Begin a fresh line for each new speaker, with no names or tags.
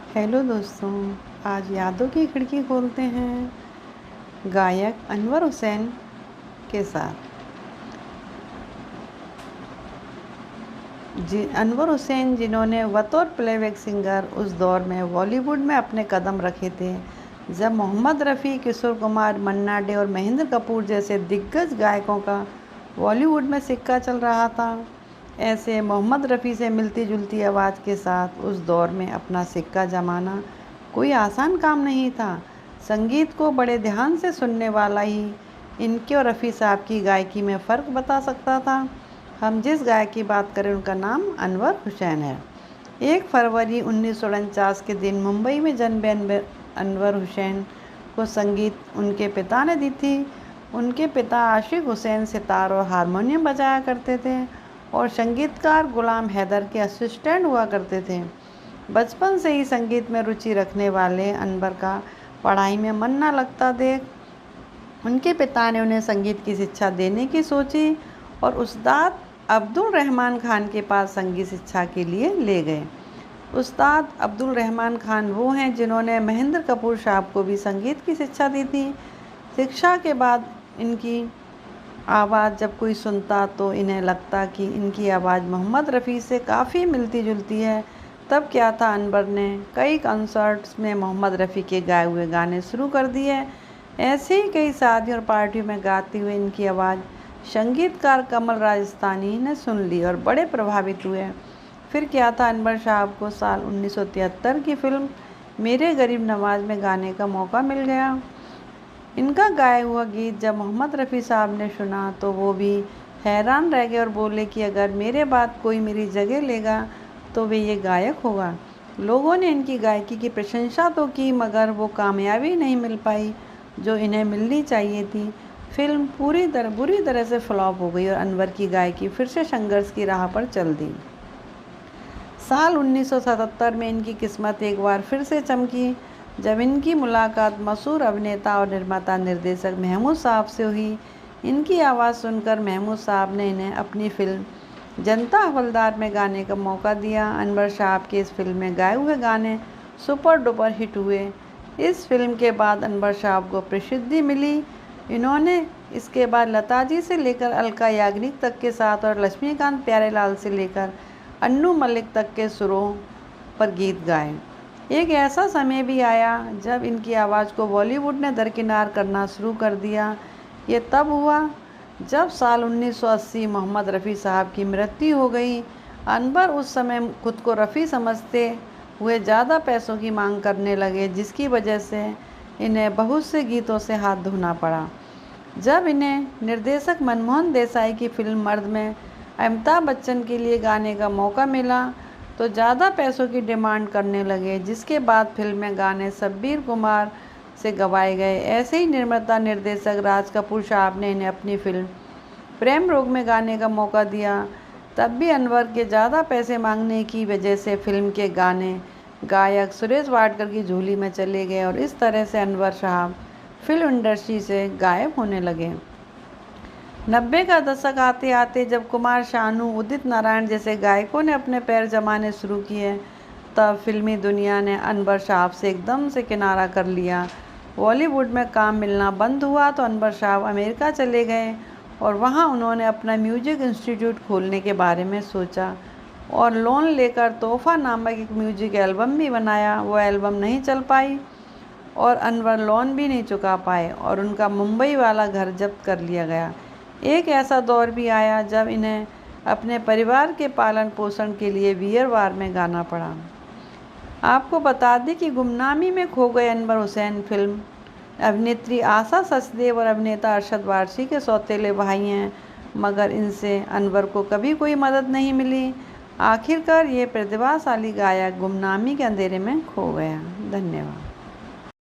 Hello दोस्तों, आज यादों की खिड़की खोलते हैं गायक अनवर हुसैन के साथ। अनवर हुसैन जिन्होंने बतौर प्लेबैक सिंगर उस दौर में बॉलीवुड में अपने कदम रखे थे जब मोहम्मद रफ़ी, किशोर कुमार, मन्ना डे और महेंद्र कपूर जैसे दिग्गज गायकों का बॉलीवुड में सिक्का चल रहा था। ऐसे मोहम्मद रफ़ी से मिलती जुलती आवाज़ के साथ उस दौर में अपना सिक्का जमाना कोई आसान काम नहीं था। संगीत को बड़े ध्यान से सुनने वाला ही इनके और रफ़ी साहब की गायकी में फ़र्क बता सकता था। हम जिस गायक की बात करें उनका नाम अनवर हुसैन है। 1 फरवरी 1949 के दिन मुंबई में जन्मे अनवर हुसैन को संगीत उनके पिता ने दी थी। उनके पिता आशिक हुसैन सितार और हारमोनियम बजाया करते थे और संगीतकार गुलाम हैदर के असिस्टेंट हुआ करते थे। बचपन से ही संगीत में रुचि रखने वाले अनवर का पढ़ाई में मन न लगता देख उनके पिता ने उन्हें संगीत की शिक्षा देने की सोची और उस्ताद अब्दुल रहमान खान के पास संगीत शिक्षा के लिए ले गए। उस्ताद अब्दुल रहमान खान वो हैं जिन्होंने महेंद्र कपूर साहब को भी संगीत की शिक्षा दी थी। शिक्षा के बाद इनकी आवाज़ जब कोई सुनता तो इन्हें लगता कि इनकी आवाज़ मोहम्मद रफ़ी से काफ़ी मिलती जुलती है। तब क्या था, अनवर ने कई कॉन्सर्ट्स में मोहम्मद रफ़ी के गाए हुए गाने शुरू कर दिए। ऐसे ही कई शादियों और पार्टियों में गाते हुए इनकी आवाज़ संगीतकार कमल राजस्थानी ने सुन ली और बड़े प्रभावित हुए। फिर क्या था, अनवर साहब को साल 1973 की फिल्म मेरे गरीब नवाज में गाने का मौका मिल गया। इनका गाया हुआ गीत जब मोहम्मद रफ़ी साहब ने सुना तो वो भी हैरान रह गए और बोले कि अगर मेरे बाद कोई मेरी जगह लेगा तो वे ये गायक होगा। लोगों ने इनकी गायकी की प्रशंसा तो की मगर वो कामयाबी नहीं मिल पाई जो इन्हें मिलनी चाहिए थी। फिल्म बुरी तरह से फ्लॉप हो गई और अनवर की गायकी फिर से संघर्ष की राह पर चल दी। साल 1977 में इनकी किस्मत एक बार फिर से चमकी जब इनकी मुलाकात मशहूर अभिनेता और निर्माता निर्देशक महमूद साहब से हुई। इनकी आवाज़ सुनकर महमूद साहब ने इन्हें अपनी फिल्म जनता हवलदार में गाने का मौका दिया। अनवर साहब के इस फिल्म में गाए हुए गाने सुपर डुपर हिट हुए। इस फिल्म के बाद अनवर साहब को प्रसिद्धि मिली। इन्होंने इसके बाद लता जी से लेकर अलका याग्निक तक के साथ और लक्ष्मीकांत प्यारेलाल से लेकर अन्नू मलिक तक के सुरों पर गीत गाए। एक ऐसा समय भी आया जब इनकी आवाज़ को बॉलीवुड ने दरकिनार करना शुरू कर दिया। ये तब हुआ जब साल 1980 मोहम्मद रफ़ी साहब की मृत्यु हो गई। अनवर उस समय खुद को रफ़ी समझते हुए ज़्यादा पैसों की मांग करने लगे जिसकी वजह से इन्हें बहुत से गीतों से हाथ धोना पड़ा। जब इन्हें निर्देशक मनमोहन देसाई की फिल्म मर्द में अमिताभ बच्चन के लिए गाने का मौका मिला तो ज़्यादा पैसों की डिमांड करने लगे जिसके बाद फिल्म में गाने शब्बीर कुमार से गवाए गए। ऐसे ही निर्माता निर्देशक राज कपूर साहब ने इन्हें अपनी फिल्म प्रेम रोग में गाने का मौका दिया। तब भी अनवर के ज़्यादा पैसे मांगने की वजह से फिल्म के गाने गायक सुरेश वाडकर की झोली में चले गए और इस तरह से अनवर साहब फिल्म इंडस्ट्री से गायब होने लगे। 90 का दशक आते आते जब कुमार शानू, उदित नारायण जैसे गायकों ने अपने पैर जमाने शुरू किए तब फिल्मी दुनिया ने अनवर साहब से एकदम से किनारा कर लिया। बॉलीवुड में काम मिलना बंद हुआ तो अनवर साहब अमेरिका चले गए और वहां उन्होंने अपना म्यूजिक इंस्टीट्यूट खोलने के बारे में सोचा और लोन लेकर तोहफ़ा नामक एक म्यूजिक एल्बम भी बनाया। वो एल्बम नहीं चल पाई और अनवर लोन भी नहीं चुका पाए और उनका मुंबई वाला घर जब्त कर लिया गया। एक ऐसा दौर भी आया जब इन्हें अपने परिवार के पालन पोषण के लिए वीरवार में गाना पड़ा। आपको बता दें कि गुमनामी में खो गए अनवर हुसैन फिल्म अभिनेत्री आशा सचदेव और अभिनेता अरशद वारसी के सौतेले भाई हैं मगर इनसे अनवर को कभी कोई मदद नहीं मिली। आखिरकार ये प्रतिभाशाली गायक गुमनामी के अंधेरे में खो गया। धन्यवाद।